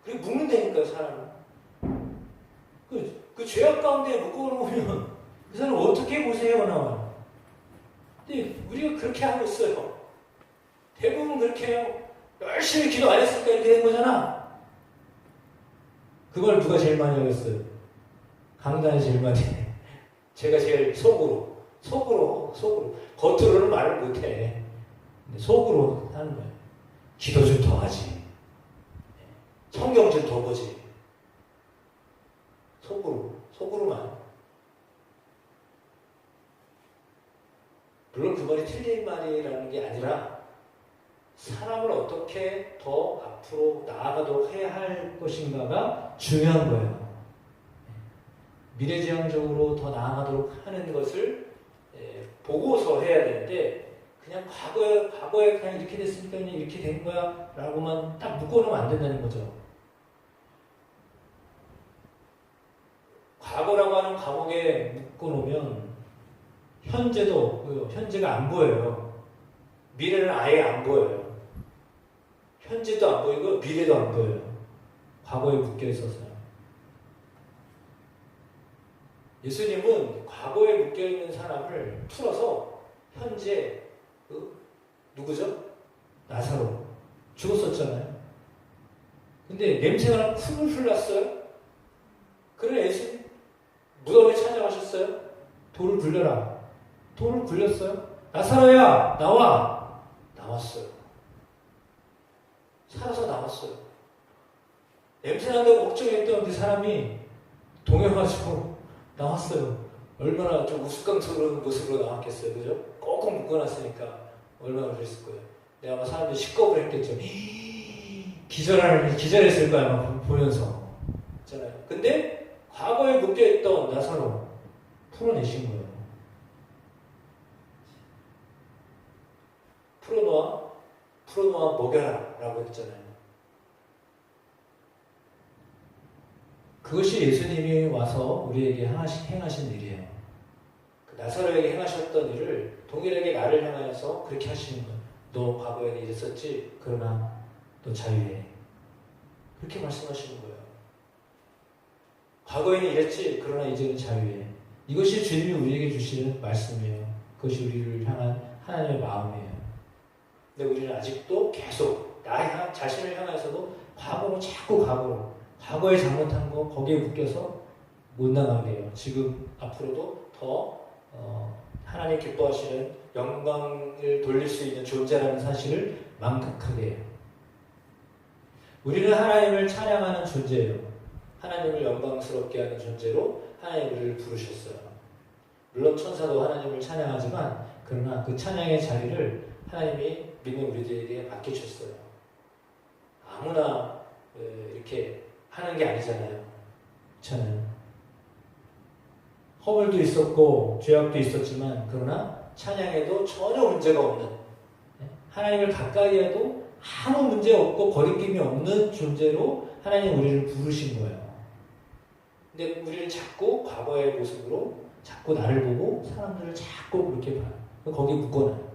그리고 묶는다니까요, 사람을. 그 죄악 가운데 묶어놓으면 그 사람 어떻게 보세요, 나와요. 근데 우리가 그렇게 하고 있어요. 대부분 그렇게 해요. 열심히 기도 안 했으니까 이렇게 된 거잖아. 그걸 누가 제일 많이 하겠어요? 강단이 제일 많이 해. 제가 제일 속으로. 겉으로는 말을 못해. 근데 속으로 하는 거예요. 기도 좀 더 하지. 성경책 더 보지. 속으로만. 물론 그 말이 틀린 말이라는 게 아니라 사람을 어떻게 더 앞으로 나아가도록 해야 할 것인가가 중요한 거예요. 미래지향적으로 더 나아가도록 하는 것을 보고서 해야 되는데 그냥 과거에 그냥 이렇게 됐으니까 그냥 이렇게 된 거야 라고만 딱 묶어놓으면 안 된다는 거죠. 과거라고 하는 감옥에 묶어놓으면 현재도 없고요. 현재가 안 보여요. 미래는 아예 안 보여요. 현재도 안 보이고 미래도 안 보여요. 과거에 묶여 있어서요. 예수님은 과거에 묶여 있는 사람을 풀어서 현재 누구죠? 나사로 죽었었잖아요. 근데 냄새가 풀 났어요. 그래 예수님 무덤에 찾아가셨어요. 돌을 굴려라. 돌을 굴렸어요. 나사로야 나와. 나왔어요. 살아서 나왔어요. 냄새 난다고 걱정했던 그 사람이 동요가지고 나왔어요. 얼마나 좀 우스꽝스러운 모습으로 나왔겠어요. 그죠? 꽁꽁 묶어놨으니까 얼마나 그랬을 거예요. 내가 아마 사람들이 시끄럽게 했겠죠. 기절했을 거야 아마 보면서. 있잖아요. 근데 과거에 묶여있던 나사로 풀어내신 거예요. 풀어놓아 먹여라 라고 했잖아요. 그것이 예수님이 와서 우리에게 행하신 일이에요. 그 나사로에게 행하셨던 일을 동일하게 나를 향하여서 그렇게 하시는 거예요. 너 과거에는 이랬었지? 그러나 너 자유해. 그렇게 말씀하시는 거예요. 과거에는 이랬지? 그러나 이제는 자유해. 이것이 주님이 우리에게 주시는 말씀이에요. 그것이 우리를 향한 하나님의 마음이에요. 근데 우리는 아직도 계속 나 자신을 향해서도 과거에 잘못한 거 거기에 묶여서 못 나가게 해요. 지금 앞으로도 더 하나님 기뻐하시는 영광을 돌릴 수 있는 존재라는 사실을 망각하게 해요. 우리는 하나님을 찬양하는 존재예요. 하나님을 영광스럽게 하는 존재로 하나님 우리를 부르셨어요. 물론 천사도 하나님을 찬양하지만 그러나 그 찬양의 자리를 하나님이 믿는 우리들에게 맡기셨어요. 아무나 이렇게 하는 게 아니잖아요. 저는 허물도 있었고 죄악도 있었지만 그러나 찬양에도 전혀 문제가 없는 하나님을 가까이 해도 아무 문제 없고 거리낌이 없는 존재로 하나님 우리를 부르신 거예요. 근데 우리는 자꾸 과거의 모습으로 자꾸 나를 보고 사람들을 자꾸 그렇게 봐요. 거기에 묶어놔요.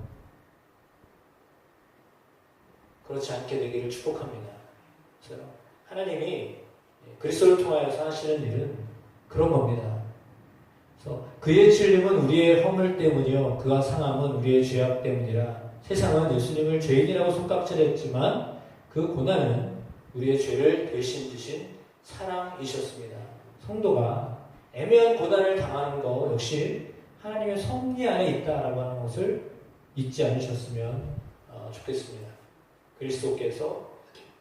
그렇지 않게 되기를 축복합니다. 그래서 하나님이 그리스도를 통하여서 하시는 일은 그런 겁니다. 그래서 그의 찔림은 우리의 허물 때문이요 그가 상함은 우리의 죄악 때문이라. 세상은 예수님을 죄인이라고 손깍질했지만 그 고난은 우리의 죄를 대신 지신 사랑이셨습니다. 성도가 애매한 고난을 당하는 것 역시 하나님의 섭리 안에 있다라고 하는 것을 잊지 않으셨으면 좋겠습니다. 그리스도께서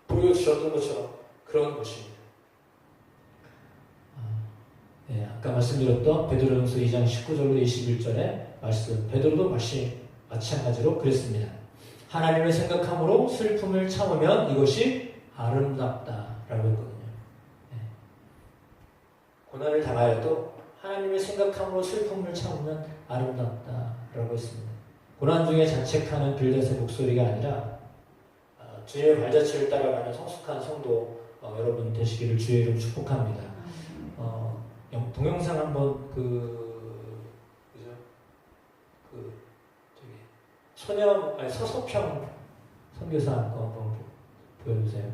보여주셨던 것처럼 그런 것입니다. 네, 아까 말씀드렸던 베드로전서 2장 19절로 21절의 말씀, 베드로도 마찬가지로 그랬습니다. 하나님을 생각함으로 슬픔을 참으면 이것이 아름답다라고 했거든요. 네. 고난을 당하여도 하나님을 생각함으로 슬픔을 참으면 아름답다라고 했습니다. 고난 중에 자책하는 빌닷의 목소리가 아니라 주님의 발자취를 따라가는 성숙한 성도 여러분 되시기를 주의 이름 축복합니다. 동영상 한번 서소평 선교사 거 한번 보여주세요.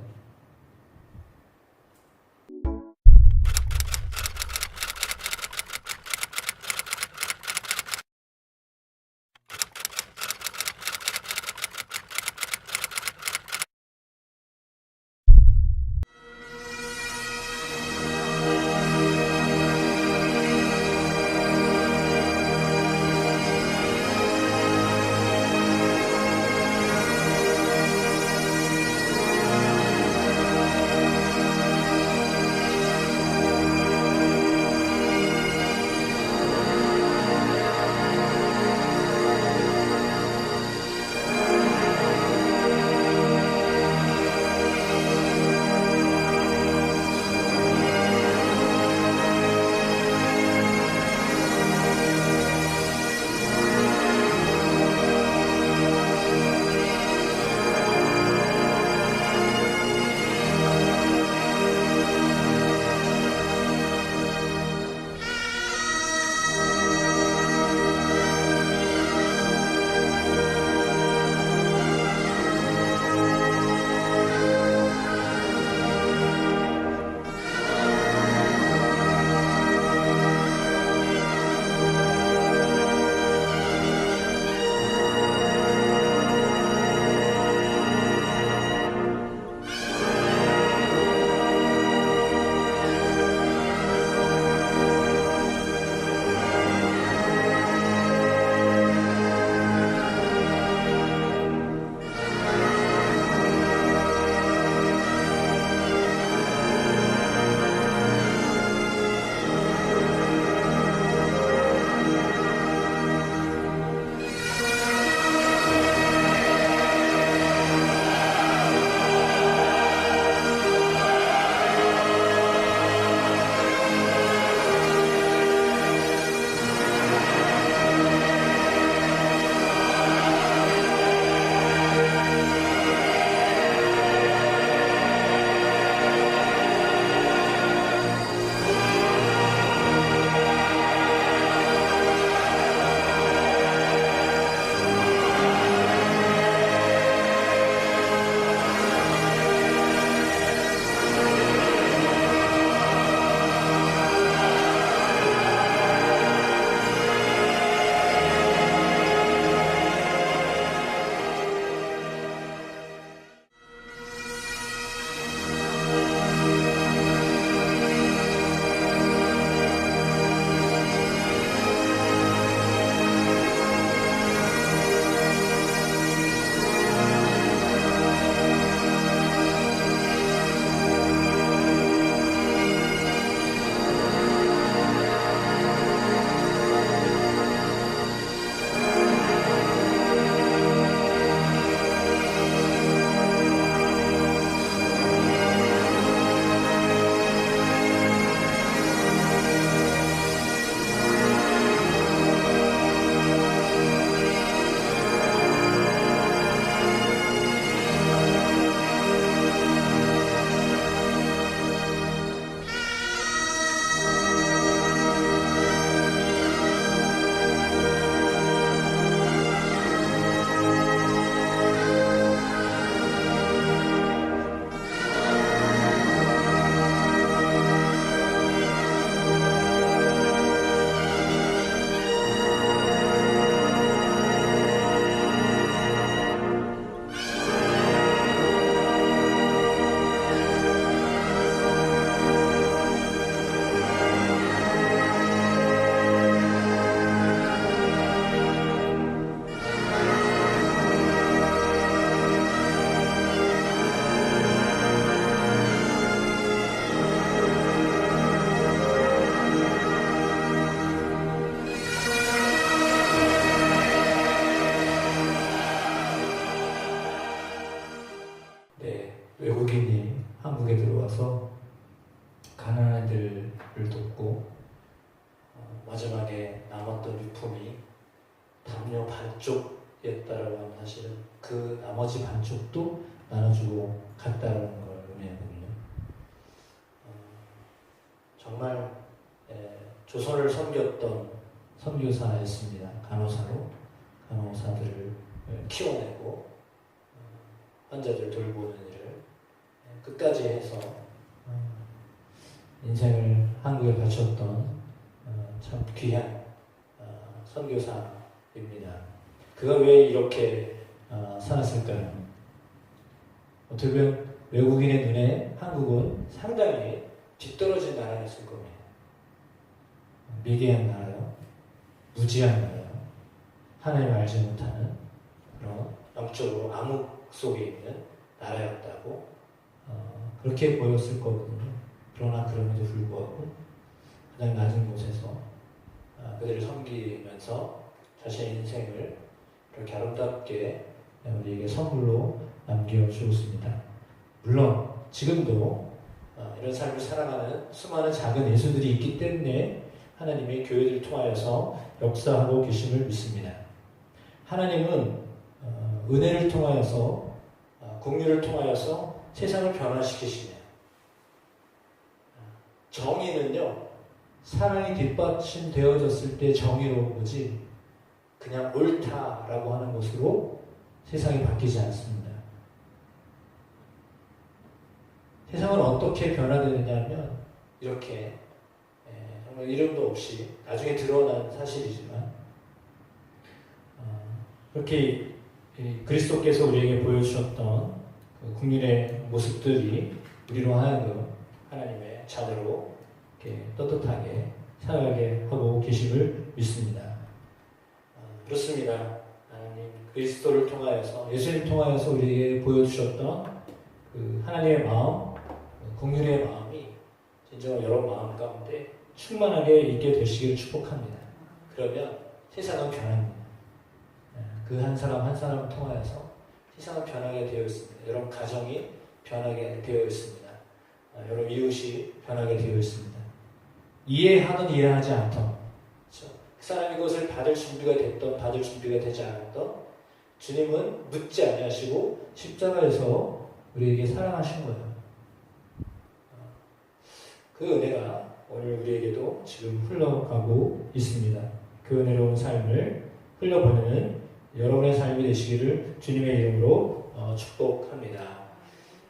담요 반쪽이었다라고 하면 사실은 그 나머지 반쪽도 나눠주고 갔다라는 걸 의미하거든요. 정말 조선을 섬겼던 선교사였습니다. 간호사로 간호사들을 키워내고 환자들 돌보는 일을 끝까지 해서 인생을 한국에 바쳤던 참 귀한 선교사입니다. 그가 왜 이렇게 살았을까요? 어떻게 보면 외국인의 눈에 한국은 상당히 뒤떨어진 나라였을 겁니다. 미개한 나라요, 무지한 나라요, 하나님을 알지 못하는 그런 영적으로 암흑 속에 있는 나라였다고 그렇게 보였을 거거든요. 그러나 그럼에도 불구하고 가장 낮은 곳에서 그들을 섬기면서 자신의 인생을 이렇게 아름답게 우리에게 선물로 남겨주었습니다. 물론 지금도 이런 삶을 살아가는 수많은 작은 예수들이 있기 때문에 하나님의 교회들을 통하여서 역사하고 계심을 믿습니다. 하나님은 은혜를 통하여서 긍휼을 통하여서 세상을 변화시키시네요. 정의는요, 사랑이 뒷받침되어졌을 때 정의로운 거지 그냥 옳다라고 하는 것으로 세상이 바뀌지 않습니다. 세상은 어떻게 변화되느냐 하면 이렇게 정말 이름도 없이 나중에 드러난 사실이지만 그렇게 그리스도께서 우리에게 보여주셨던 그 국민의 모습들이 우리로 하여금 하나님의 자녀로 이렇게 떳떳하게 살아가게 하고 계심을 믿습니다. 그렇습니다. 하나님 그리스도를 통하여서 예수님 통하여서 우리에게 보여주셨던 그 하나님의 마음, 긍휼의 마음이 진정한 여러 마음 가운데 충만하게 있게 되시기를 축복합니다. 그러면 세상은 변합니다. 그 한 사람 한 사람을 통하여서 세상은 변하게 되어 있습니다. 여러분 가정이 변하게 되어 있습니다. 여러분 이웃이 변하게 되어 있습니다. 이해하든 이해하지 않던, 그렇죠? 그 사람이 그것을 받을 준비가 됐던 받을 준비가 되지 않았던 주님은 묻지 아니하시고 십자가에서 우리에게 사랑하신 거예요. 그 은혜가 오늘 우리에게도 지금 흘러가고 있습니다. 그 은혜로운 삶을 흘려보내는 여러분의 삶이 되시기를 주님의 이름으로 축복합니다.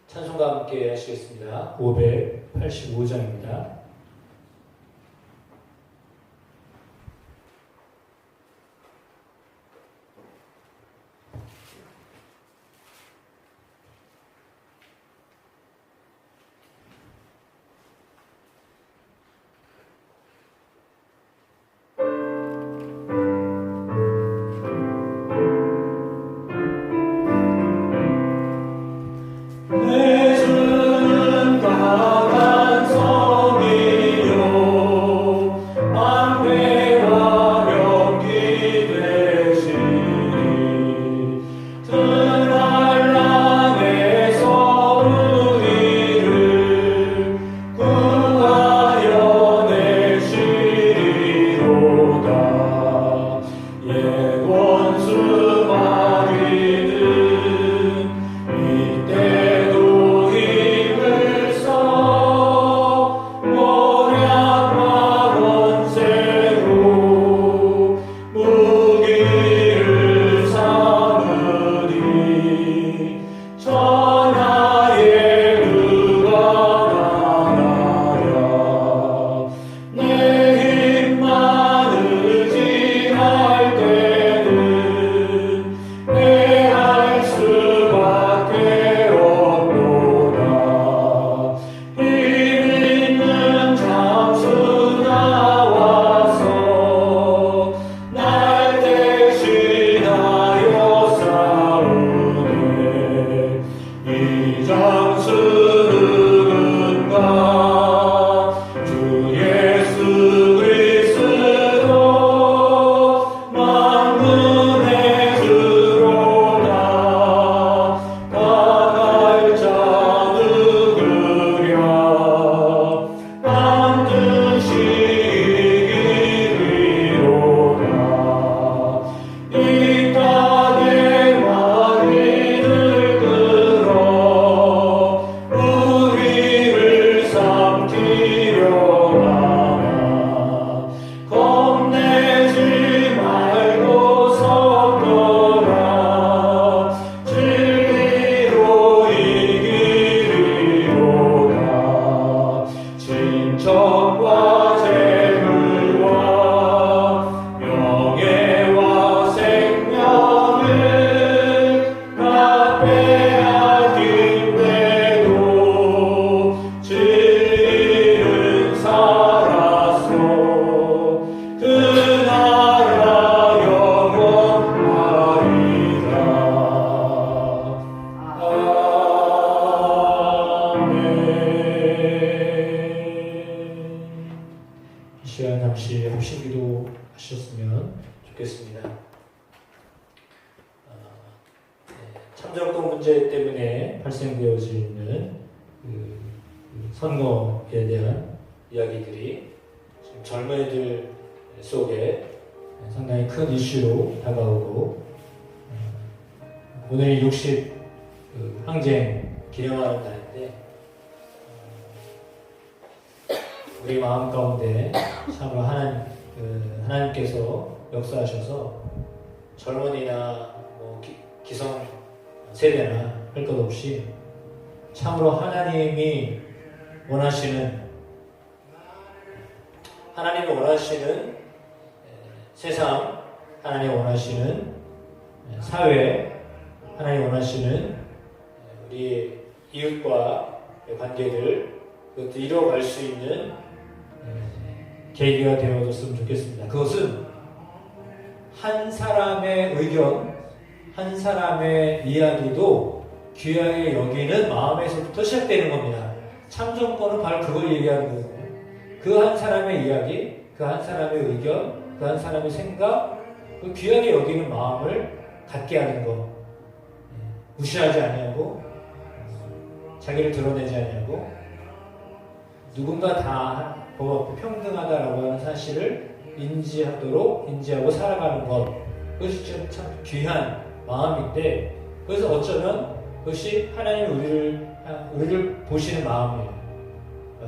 찬송과 함께 하시겠습니다. 585장입니다. 내 주는 강한 성이 영광과 재물과 명예와 생명을 다 빼앗긴데도 진리는 살았소. 그 나라 영원하리라. 이 시간 잠시 합심기도 하셨으면 좋겠습니다. 참정권 문제 때문에 발생되어지는 그 선거에 대한 이야기들이 지금 젊은이들 속에 상당히 큰 이슈로 다가오고, 오늘이 60 항쟁 기념하는 날인데, 우리 마음 가운데 참으로 하나님께서 역사하셔서 젊은이나 기성 세대나 할 것 없이 참으로 하나님이 원하시는 세상, 하나님이 원하시는 사회, 하나님이 원하시는 우리 이웃과의 관계를 그것도 이뤄갈 수 있는 계기가 되어줬으면 좋겠습니다. 그것은 한 사람의 의견, 한 사람의 이야기도 귀하게 여기는 마음에서부터 시작되는 겁니다. 참정권은 바로 그걸 얘기하는 거예요. 그 한 사람의 이야기, 그 한 사람의 의견, 그 한 사람의 생각, 그 귀하게 여기는 마음을 갖게 하는 거. 무시하지 아니하고, 자기를 드러내지 아니하고, 누군가 다 법 앞에 평등하다라고 하는 사실을 인지하고 살아가는 것. 그것이 참 귀한 마음인데, 그래서 어쩌면 그것이 하나님 우리를 보시는 마음이에요.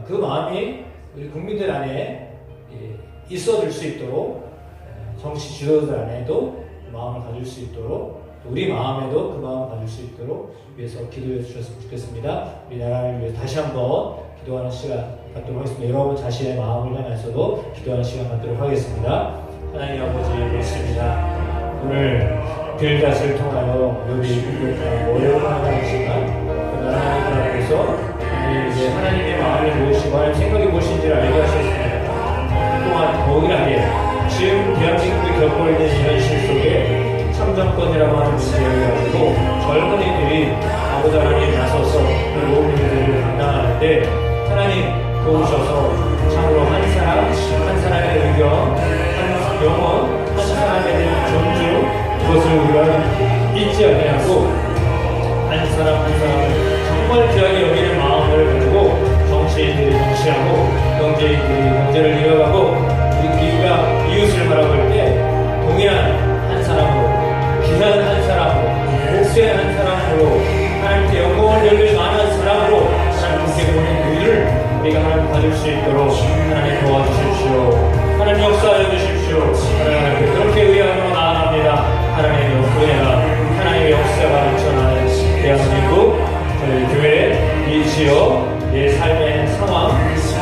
그 마음이 우리 국민들 안에 있어줄 수 있도록, 정치 지도자들 안에도 마음을 가질 수 있도록, 우리 마음에도 그 마음을 가질 수 있도록 위해서 기도해 주셨으면 좋겠습니다. 우리 나라를 위해 다시 한번 기도하는 시간 갖도록 하겠습니다. 여러분 자신의 마음을 향해서도 기도하는 시간 갖도록 하겠습니다. 하나님 아버지, 그렇습니다. 오늘 빌닷을 통하여 여기 어려운 하나님 시간, 하나님 앞에서 이제 하나님의 마음이 무엇이고 하나님 생각이 무엇인지를 알게 하셨습니다. 또한 더욱이라게 지금 대한민국이 겪고 있는 현실 속에 참정권이라고 하는 문제를 가지고 젊은이들이 아버지 하나님 나서서 그 모든 일들을 감당하는데, 하나님 도우셔서 참으로 한 사람의 의견, 한 영혼, 한 사람에 대한 존중, 그것을 우리가 잊지 아니하고 한 사람을 정말 귀하게 여기는 마음을 가지고 정치인들이 정치하고 경제인들이 경제를 이뤄가고 우리가 이웃을 바라볼 때 동일한 한 사람으로, 귀한 한 사람으로, 목수의 한 사람으로, 하나님께 영광을 열릴 만한 사람으로 하나님께 보낸 우리를 우리가 하나님 받을 수 있도록 하나님 도와주십시오. 하나님 역사해 주십시오. 하나님 그렇게 의하며 나아갑니다. 하나님의 은혜가, 하나님의 역사가 넘쳐나는 대한민국, 저희 교회, 이 지역, 내 삶의 상황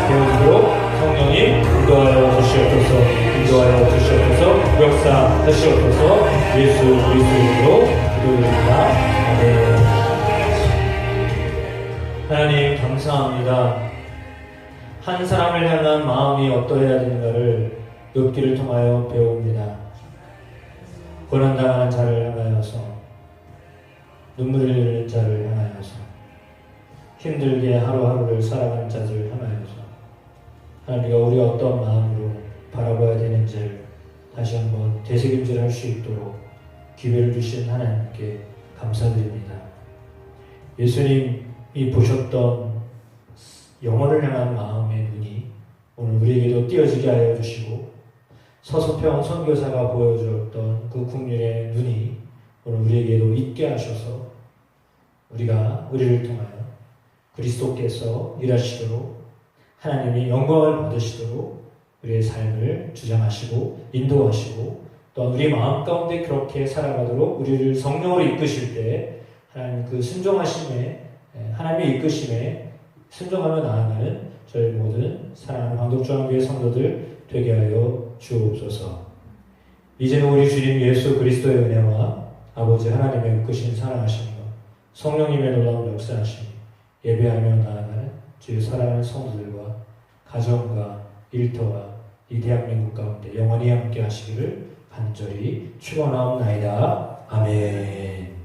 되어지도록 성령님 인도하여 주시옵소서, 역사하시옵소서. 예수 그리스도 이름으로 기도드립니다. 아멘. 하나님 감사합니다. 한 사람을 향한 마음이 어떠해야 되는가를 욥기를 통하여 배웁니다. 고난당하는 자를 향하여서, 눈물을 흘리는 자를 향하여서, 힘들게 하루하루를 살아가는 자들을 향하여서 하나님과 우리가 어떤 마음으로 바라봐야 되는지를 다시 한번 되새김질할 수 있도록 기회를 주신 하나님께 감사드립니다. 예수님이 보셨던 영혼을 향한 마음의 눈이 오늘 우리에게도 띄어지게 하여 주시고, 서소평 선교사가 보여주었던 그 국률의 눈이 오늘 우리에게도 있게 하셔서 우리를 통하여 그리스도께서 일하시도록, 하나님이 영광을 받으시도록 우리의 삶을 주장하시고 인도하시고, 또한 우리 마음 가운데 그렇게 살아가도록 우리를 성령으로 이끄실 때 하나님 그 순종하심에, 하나님의 이끄심에 순종하며 나아가는 저희 모든 사랑하는 광덕중앙교회 성도들 되게 하여 주옵소서. 이제는 우리 주님 예수 그리스도의 은혜와 아버지 하나님의 크신 사랑하심과 성령님의 놀라운 역사하심이 예배하며 나아가는 주의 사랑하는 성도들과 가정과 일터와 이 대한민국 가운데 영원히 함께 하시기를 간절히 축원하옵나이다. 아멘.